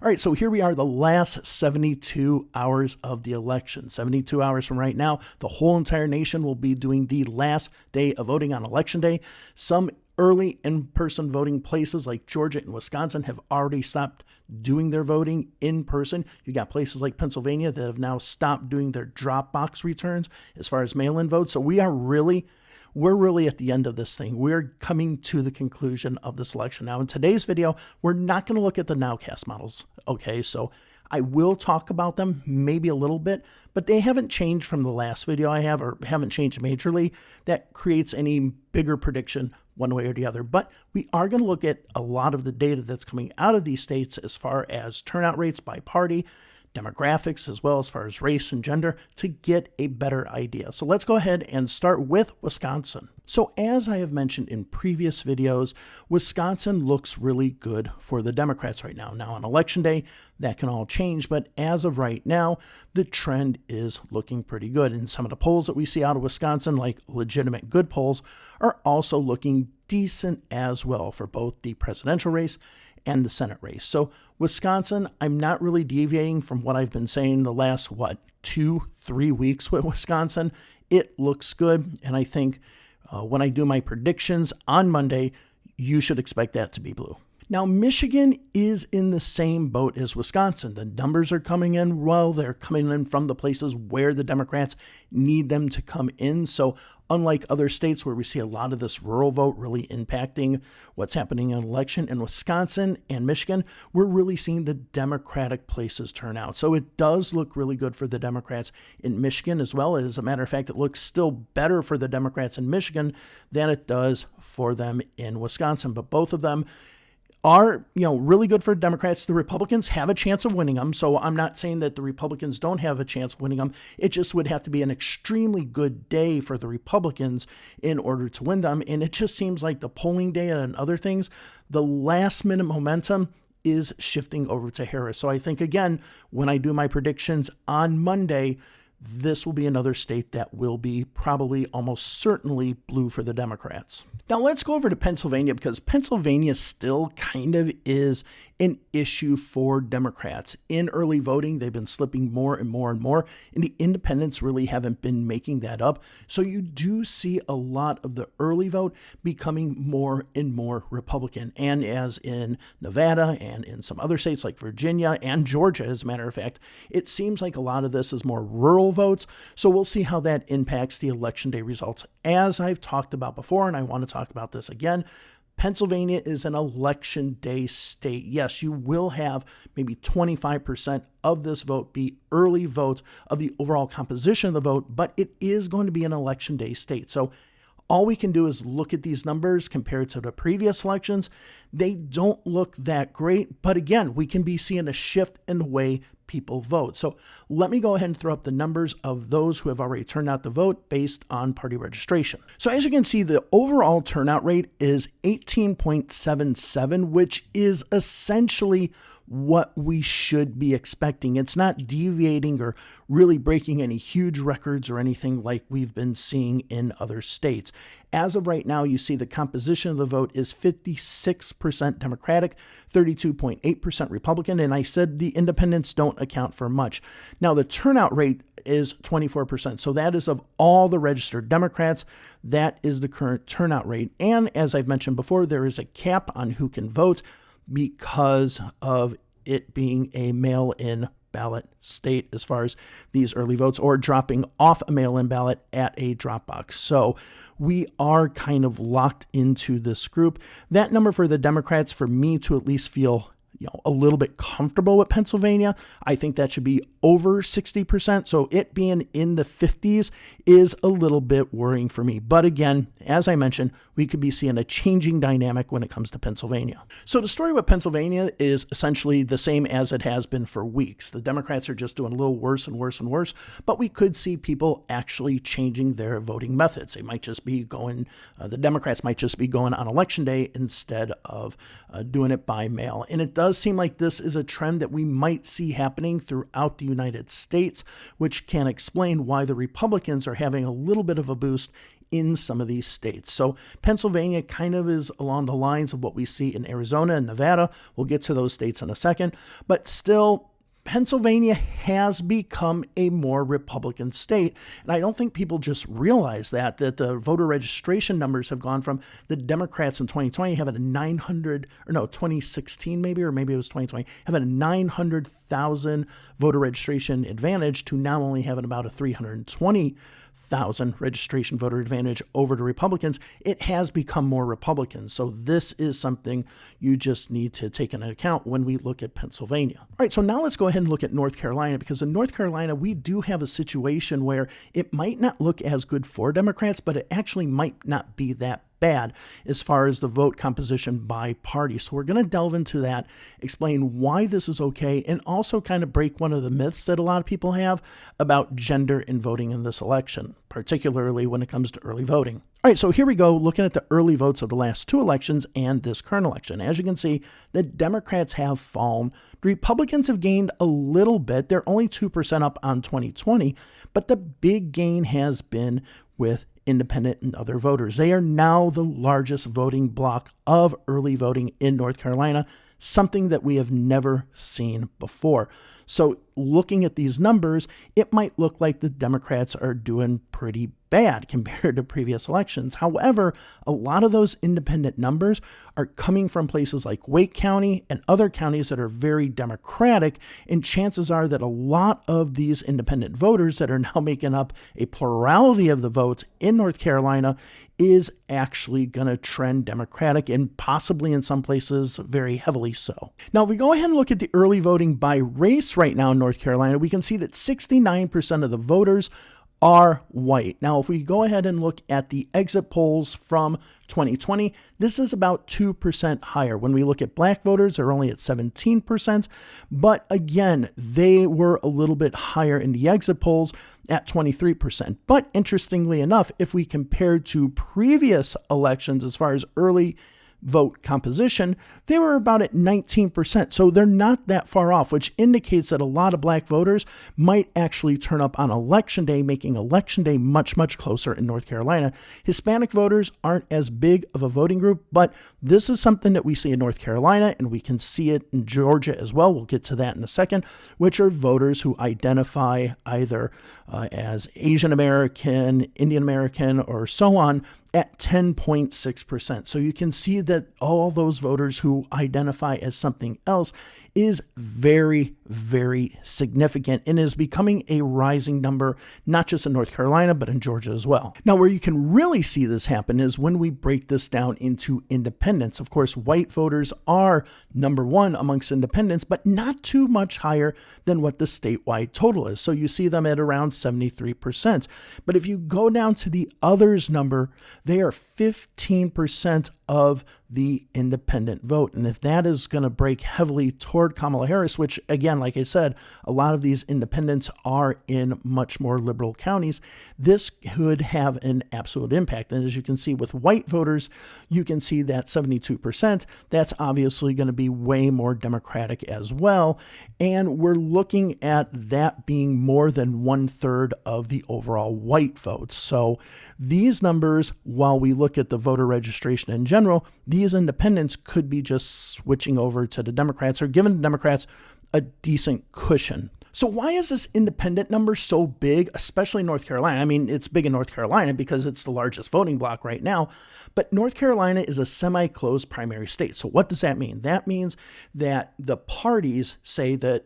All right, so here we are, the last 72 hours of the election. 72 hours from right now, the whole entire nation will be doing the last day of voting on Election Day. Some early in-person voting places like Georgia and Wisconsin have already stopped doing their voting in person. You got places like Pennsylvania that have now stopped doing their drop box returns as far as mail-in votes. So we're really at the end of this thing. We're coming to the conclusion of this election. Now, in today's video, we're not going to look at the nowcast models. Okay, so I will talk about them maybe a little bit, but they haven't changed from the last video I have, or haven't changed majorly. That creates any bigger prediction one way or the other. But we are going to look at a lot of the data that's coming out of these states as far as turnout rates by party, demographics, as well as far as race and gender, to get a better idea. So let's go ahead and start with Wisconsin. So as I have mentioned in previous videos, Wisconsin looks really good for the Democrats right now. Now on Election Day, that can all change, but as of right now, the trend is looking pretty good. And some of the polls that we see out of Wisconsin, like legitimate good polls, are also looking decent as well for both the presidential race and the Senate race. So Wisconsin, I'm not really deviating from what I've been saying the last, 2-3 weeks with Wisconsin. It looks good. And I think when I do my predictions on Monday, you should expect that to be blue. Now, Michigan is in the same boat as Wisconsin. The numbers are coming in well. They're coming in from the places where the Democrats need them to come in. So unlike other states where we see a lot of this rural vote really impacting what's happening in an election, in Wisconsin and Michigan, we're really seeing the Democratic places turn out. So it does look really good for the Democrats in Michigan as well. As a matter of fact, it looks still better for the Democrats in Michigan than it does for them in Wisconsin. But both of them are, really good for Democrats. The Republicans have a chance of winning them. So I'm not saying that the Republicans don't have a chance of winning them. It just would have to be an extremely good day for the Republicans in order to win them. And it just seems like the polling data and other things, the last minute momentum is shifting over to Harris. So I think, again, when I do my predictions on Monday, this will be another state that will be probably almost certainly blue for the Democrats. Now let's go over to Pennsylvania, because Pennsylvania still kind of is an issue for Democrats. In early voting, they've been slipping more and more and more, and the independents really haven't been making that up. So you do see a lot of the early vote becoming more and more Republican. And as in Nevada and in some other states like Virginia and Georgia, as a matter of fact, it seems like a lot of this is more rural votes. So we'll see how that impacts the Election Day results. As I've talked about before, and I want to talk about this again, Pennsylvania is an Election Day state. Yes, you will have maybe 25% of this vote be early vote of the overall composition of the vote, but it is going to be an Election Day state. So all we can do is look at these numbers compared to the previous elections. They don't look that great, but again, we can be seeing a shift in the way people vote. So let me go ahead and throw up the numbers of those who have already turned out to vote based on party registration. So as you can see, the overall turnout rate is 18.77, which is essentially what we should be expecting. It's not deviating or really breaking any huge records or anything like we've been seeing in other states. As of right now, you see the composition of the vote is 56% Democratic, 32.8% Republican, and I said the independents don't account for much. Now, the turnout rate is 24%, so that is of all the registered Democrats. That is the current turnout rate. And as I've mentioned before, there is a cap on who can vote because of it being a mail-in ballot state as far as these early votes, or dropping off a mail-in ballot at a drop box. So we are kind of locked into this group. That number for the Democrats, for me to at least feel a little bit comfortable with Pennsylvania, I think that should be over 60%. So it being in the 50s is a little bit worrying for me. But again, as I mentioned, we could be seeing a changing dynamic when it comes to Pennsylvania. So the story with Pennsylvania is essentially the same as it has been for weeks. The Democrats are just doing a little worse and worse and worse, but we could see people actually changing their voting methods. They might just be going, the Democrats might just be going on Election Day instead of doing it by mail. And it does seem like this is a trend that we might see happening throughout the United States, which can explain why the Republicans are having a little bit of a boost in some of these states. So Pennsylvania kind of is along the lines of what we see in Arizona and Nevada. We'll get to those states in a second, but still, Pennsylvania has become a more Republican state. And I don't think people just realize that the voter registration numbers have gone from the Democrats in 2020 having a 2016 maybe, or maybe it was 2020, having a 900,000 voter registration advantage to now only having about a 320,000 registration voter advantage over the Republicans. It has become more Republican. So this is something you just need to take into account when we look at Pennsylvania. All right, so now let's go ahead and look at North Carolina, because in North Carolina, we do have a situation where it might not look as good for Democrats, but it actually might not be that bad as far as the vote composition by party. So we're going to delve into that, explain why this is okay, and also kind of break one of the myths that a lot of people have about gender in voting in this election, particularly when it comes to early voting. All right, so here we go, looking at the early votes of the last two elections and this current election. As you can see, the Democrats have fallen. The Republicans have gained a little bit. They're only 2% up on 2020, but the big gain has been with independent and other voters. They are now the largest voting bloc of early voting in North Carolina, something that we have never seen before. So looking at these numbers, it might look like the Democrats are doing pretty bad compared to previous elections. However, a lot of those independent numbers are coming from places like Wake County and other counties that are very Democratic, and chances are that a lot of these independent voters that are now making up a plurality of the votes in North Carolina is actually going to trend Democratic, and possibly in some places very heavily so. Now, if we go ahead and look at the early voting by race right now in North Carolina, we can see that 69% of the voters are white. Now, if we go ahead and look at the exit polls from 2020, this is about 2% higher. When we look at black voters, they're only at 17%. But again, they were a little bit higher in the exit polls at 23%. But interestingly enough, if we compare to previous elections as far as early vote composition, they were about at 19%. So they're not that far off, which indicates that a lot of black voters might actually turn up on election day, making election day much, much closer in North Carolina. Hispanic voters aren't as big of a voting group, but this is something that we see in North Carolina, and we can see it in Georgia as well. We'll get to that in a second, which are voters who identify either as Asian American, Indian American, or so on, at 10.6%. So you can see that all those voters who identify as something else is very, very significant and is becoming a rising number, not just in North Carolina, but in Georgia as well. Now, where you can really see this happen is when we break this down into independents. Of course, white voters are number one amongst independents, but not too much higher than what the statewide total is. So you see them at around 73%. But if you go down to the others number, they are 15% of the independent vote. And if that is going to break heavily toward Kamala Harris, which again, like I said, a lot of these independents are in much more liberal counties, this could have an absolute impact. And as you can see with white voters, you can see that 72%, that's obviously going to be way more Democratic as well. And we're looking at that being more than 1/3 of the overall white votes. So these numbers, while we look at the voter registration in general, these independents could be just switching over to the Democrats or giving the Democrats a decent cushion. So why is this independent number so big, especially in North Carolina? I mean, it's big in North Carolina because it's the largest voting bloc right now, but North Carolina is a semi-closed primary state. So what does that mean? That means that the parties say that,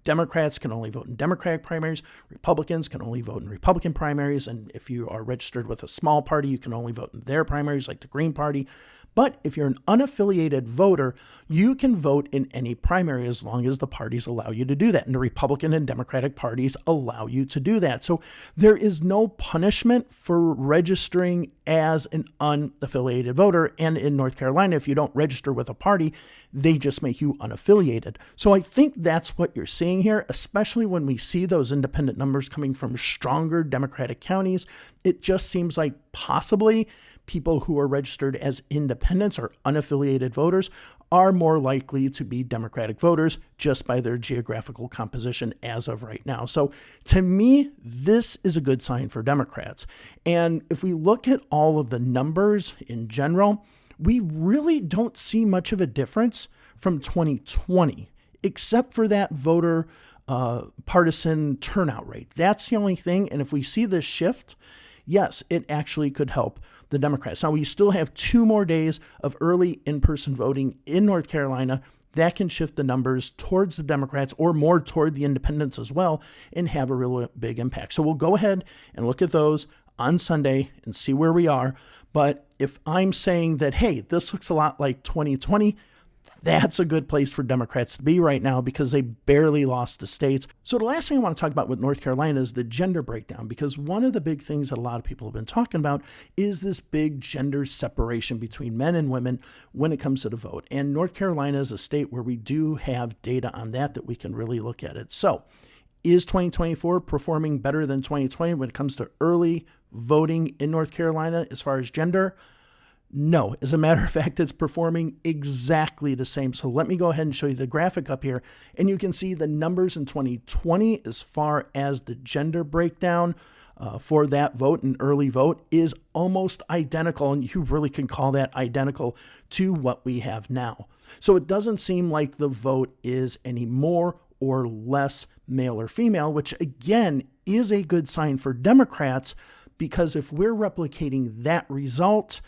Democrats can only vote in Democratic primaries, Republicans can only vote in Republican primaries, and if you are registered with a small party, you can only vote in their primaries, like the Green Party. But if you're an unaffiliated voter, you can vote in any primary as long as the parties allow you to do that. And the Republican and Democratic parties allow you to do that. So there is no punishment for registering as an unaffiliated voter. And in North Carolina, if you don't register with a party, they just make you unaffiliated. So I think that's what you're seeing here, especially when we see those independent numbers coming from stronger Democratic counties. It just seems like possibly people who are registered as independents or unaffiliated voters are more likely to be Democratic voters just by their geographical composition as of right now. So to me, this is a good sign for Democrats. And if we look at all of the numbers in general, we really don't see much of a difference from 2020, except for that voter partisan turnout rate. That's the only thing. And if we see this shift, yes, it actually could help the Democrats. Now, we still have 2 more days of early in-person voting in North Carolina. That can shift the numbers towards the Democrats or more toward the independents as well and have a real big impact. So we'll go ahead and look at those on Sunday and see where we are. But if I'm saying that, hey, this looks a lot like 2020, that's a good place for Democrats to be right now because they barely lost the states. So the last thing I want to talk about with North Carolina is the gender breakdown, because one of the big things that a lot of people have been talking about is this big gender separation between men and women when it comes to the vote. And North Carolina is a state where we do have data on that we can really look at it. So is 2024 performing better than 2020 when it comes to early voting in North Carolina as far as gender? No, as a matter of fact, it's performing exactly the same. So let me go ahead and show you the graphic up here. And you can see the numbers in 2020 as far as the gender breakdown for that vote, an early vote, is almost identical. And you really can call that identical to what we have now. So it doesn't seem like the vote is any more or less male or female, which again is a good sign for Democrats, because if we're replicating that result,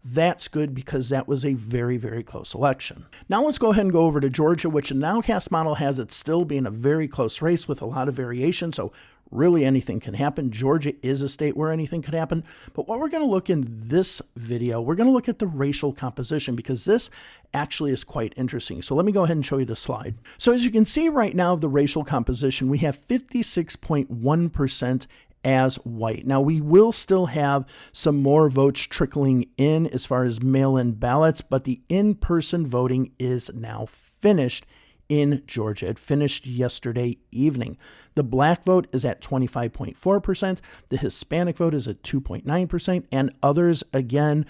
that's good because that was a very, very close election. Now let's go ahead and go over to Georgia, which the nowcast model has it still being a very close race with a lot of variation. So really anything can happen. Georgia is a state where anything could happen. But what we're going to look in this video, we're going to look at the racial composition, because this actually is quite interesting. So let me go ahead and show you the slide. So as you can see right now, the racial composition, we have 56.1% as white. Now, we will still have some more votes trickling in as far as mail-in ballots, but the in-person voting is now finished in Georgia. It finished yesterday evening. The black vote is at 25.4%. The Hispanic vote is at 2.9%. And others, again,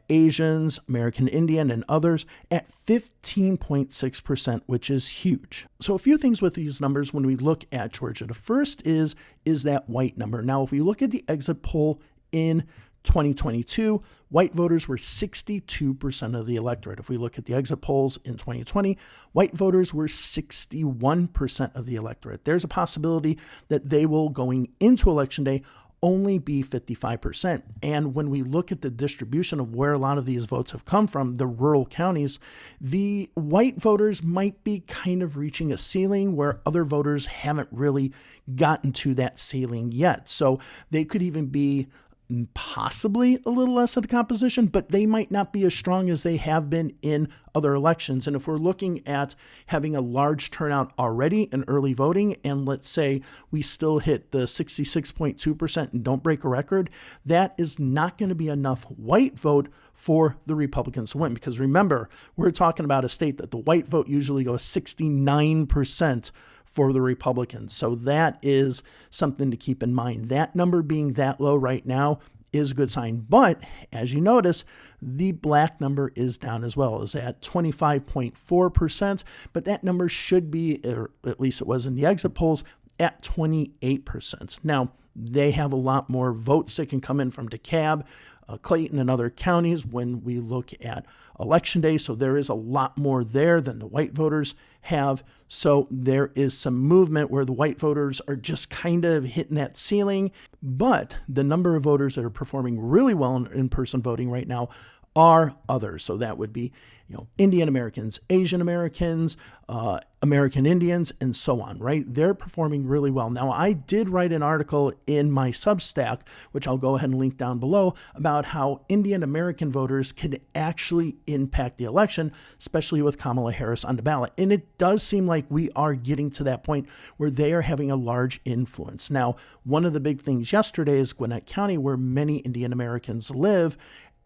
Asians, American Indian, and others at 15.6%, which is huge. So a few things with these numbers when we look at Georgia. The first is that white number. Now, if we look at the exit poll in 2022, white voters were 62% of the electorate. If we look at the exit polls in 2020, white voters were 61% of the electorate. There's a possibility that they will, going into Election Day, only be 55%. And when we look at the distribution of where a lot of these votes have come from, the rural counties, the white voters might be kind of reaching a ceiling where other voters haven't really gotten to that ceiling yet. So they could even be possibly a little less of the composition, but they might not be as strong as they have been in other elections. And if we're looking at having a large turnout already in early voting, and let's say we still hit the 66.2% and don't break a record, that is not going to be enough white vote for the Republicans to win. Because remember, we're talking about a state that the white vote usually goes 69% for the Republicans. So that is something to keep in mind. That number being that low right now is a good sign. But as you notice, the black number is down as well. It's at 25.4%, but that number should be, or at least it was in the exit polls, at 28%. Now, they have a lot more votes that can come in from DeKalb, Clayton, and other counties when we look at Election Day. So there is a lot more there than the white voters have. So there is some movement where the white voters are just kind of hitting that ceiling. But the number of voters that are performing really well in in-person voting right now are others. So that would be, Indian Americans, Asian Americans, American Indians, and so on, right? They're performing really well. Now, I did write an article in my Substack, which I'll go ahead and link down below, about how Indian American voters can actually impact the election, especially with Kamala Harris on the ballot. And it does seem like we are getting to that point where they are having a large influence. Now, one of the big things yesterday is Gwinnett County, where many Indian Americans live,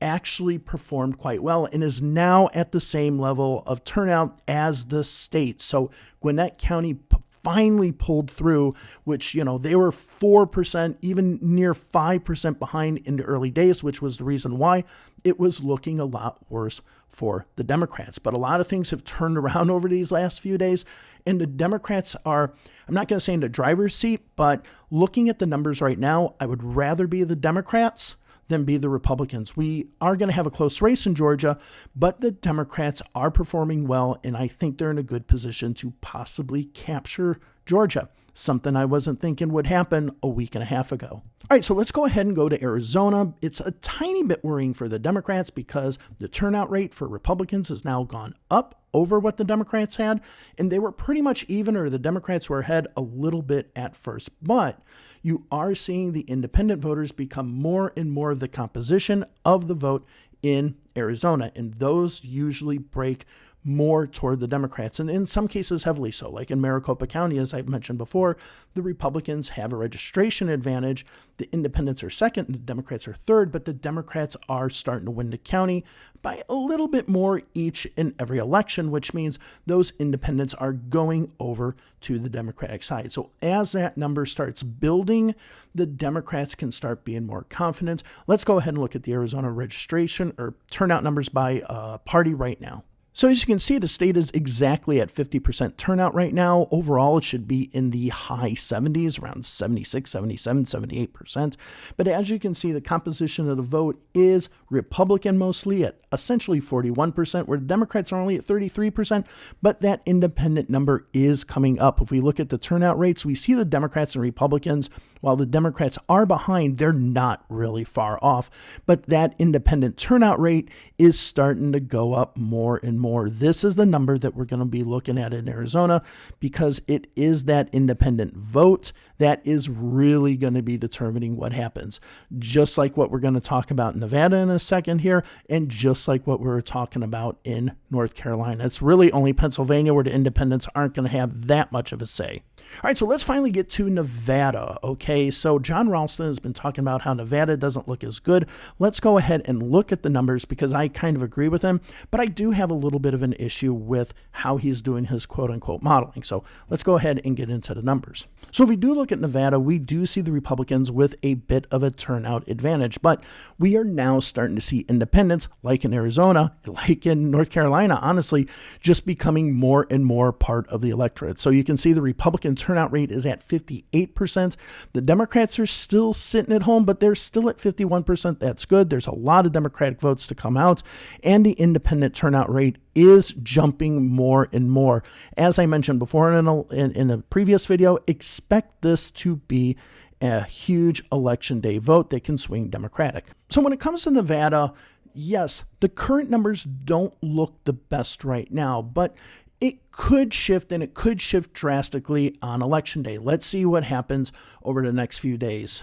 actually performed quite well and is now at the same level of turnout as the state. So Gwinnett County finally pulled through, which, they were 4%, even near 5% behind in the early days, which was the reason why it was looking a lot worse for the Democrats. But a lot of things have turned around over these last few days, and the Democrats are, I'm not going to say in the driver's seat, but looking at the numbers right now, I would rather be the Democrats than be the Republicans. We are going to have a close race in Georgia, but the Democrats are performing well, and I think they're in a good position to possibly capture Georgia, something I wasn't thinking would happen a week and a half ago. All right, so let's go ahead and go to Arizona. It's a tiny bit worrying for the Democrats because the turnout rate for Republicans has now gone up over what the Democrats had, and they were pretty much even, or the Democrats were ahead a little bit at first. But you are seeing the independent voters become more and more of the composition of the vote in Arizona, and those usually break more toward the Democrats, and in some cases heavily so. Like in Maricopa County, as I've mentioned before, the Republicans have a registration advantage. The independents are second, and the Democrats are third, but the Democrats are starting to win the county by a little bit more each in every election, which means those independents are going over to the Democratic side. So as that number starts building, the Democrats can start being more confident. Let's go ahead and look at the Arizona registration or turnout numbers by party right now. So as you can see, the state is exactly at 50% turnout right now. Overall, it should be in the high 70s, around 76, 77, 78%. But as you can see, the composition of the vote is Republican mostly at essentially 41%, where the Democrats are only at 33%, but that independent number is coming up. If we look at the turnout rates, we see the Democrats and Republicans, while the Democrats are behind, they're not really far off, but that independent turnout rate is starting to go up more and more. This is the number that we're going to be looking at in Arizona because it is that independent vote that is really going to be determining what happens. Just like what we're going to talk about in Nevada in a second here, and just like what we were talking about in North Carolina. It's really only Pennsylvania where the independents aren't going to have that much of a say. All right, so let's finally get to Nevada, okay? So John Ralston has been talking about how Nevada doesn't look as good. Let's go ahead and look at the numbers because I kind of agree with him, but I do have a little bit of an issue with how he's doing his quote-unquote modeling. So let's go ahead and get into the numbers. So if we do look at Nevada, we do see the Republicans with a bit of a turnout advantage, but we are now starting to see independents, like in Arizona, like in North Carolina, honestly, just becoming more and more part of the electorate. So you can see the Republican turnout rate is at 58%. The Democrats are still sitting at home, but they're still at 51%. That's good. There's a lot of Democratic votes to come out, and the independent turnout rate is jumping more and more. As I mentioned before in a previous video, expect this to be a huge election day vote that can swing Democratic. So when it comes to Nevada, yes, the current numbers don't look the best right now, but it could shift, and it could shift drastically on election day. Let's see what happens over the next few days.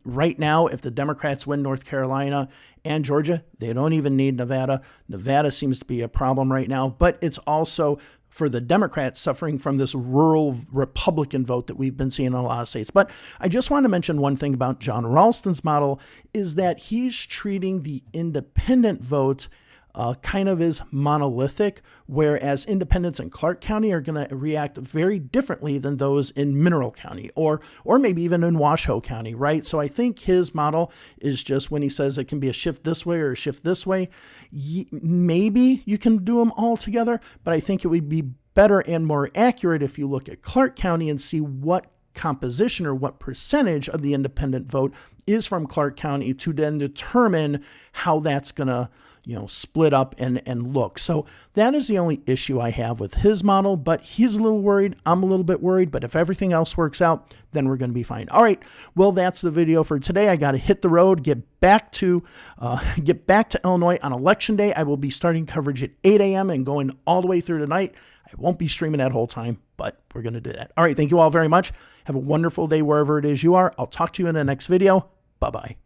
Right now, if the Democrats win North Carolina and Georgia, they don't even need Nevada. Nevada seems to be a problem right now, but it's also for the Democrats suffering from this rural Republican vote that we've been seeing in a lot of states. But I just want to mention one thing about John Ralston's model is that he's treating the independent vote kind of is monolithic, whereas independents in Clark County are going to react very differently than those in Mineral County or maybe even in Washoe County, right? So I think his model is just when he says it can be a shift this way or a shift this way, maybe you can do them all together, but I think it would be better and more accurate if you look at Clark County and see what composition or what percentage of the independent vote is from Clark County to then determine how that's going to split up and look. So that is the only issue I have with his model, but he's a little worried. I'm a little bit worried, but if everything else works out, then we're going to be fine. All right. Well, that's the video for today. I got to hit the road, get back to Illinois on election day. I will be starting coverage at 8 a.m. and going all the way through tonight. I won't be streaming that whole time, but we're going to do that. All right. Thank you all very much. Have a wonderful day wherever it is you are. I'll talk to you in the next video. Bye-bye.